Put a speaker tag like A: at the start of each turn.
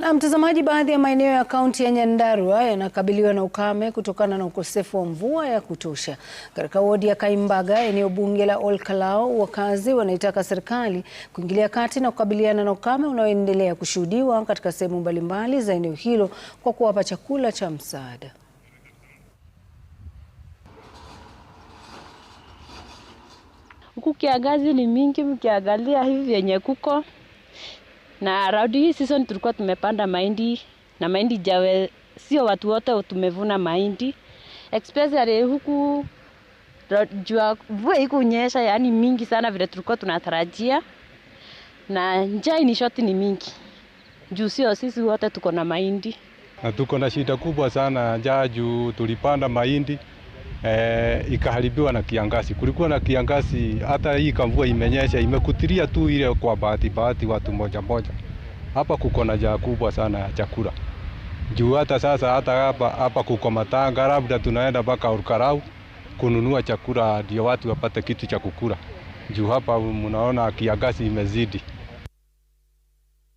A: Na mtazamaji, baadhi ya maeneo ya kaunti ya Nyandarua yanakabiliwa na ukame kutokana na ukosefu wa mvua ya kutosha. Katika wodi ya Kaimbaga, eneo bunge la Olkalau, wakazi wanaitaka serikali kuingilia kati na kukabiliana na ukame unaoendelea kushuhudiwa katika sehemu mbalimbali za eneo hilo kwa kuwapa chakula cha msaada.
B: Huku kiangazi ni mingi, mkiangalia hivi yenye kuko. Na raundi hii season tulikuwa tumepanda mahindi na mahindi jawe, sio watu wote tumevuna mahindi. Especially huku jua mvua ikunyesha yani mingi sana vile tulikuwa tunatarajia. Na njaa ni shoti ni mingi. Juu sio sisi wote tuko na mahindi.
C: Na tuko na shida kubwa sana njaa juu tulipanda mahindi ikaharibiwa na kiangazi. Kulikuwa na kiangazi, hata hii kamvua imenyesha imekutiria tu ile kwa bahati watu moja moja. Hapa kuko na njaa kubwa sana ya chakula. Juu hata sasa hata hapa kuko matanga, labda tunaenda mpaka Olkalau kununua chakula ndio watu wapate kitu cha kukula. Juu hapa mnaona kiangazi imezidi.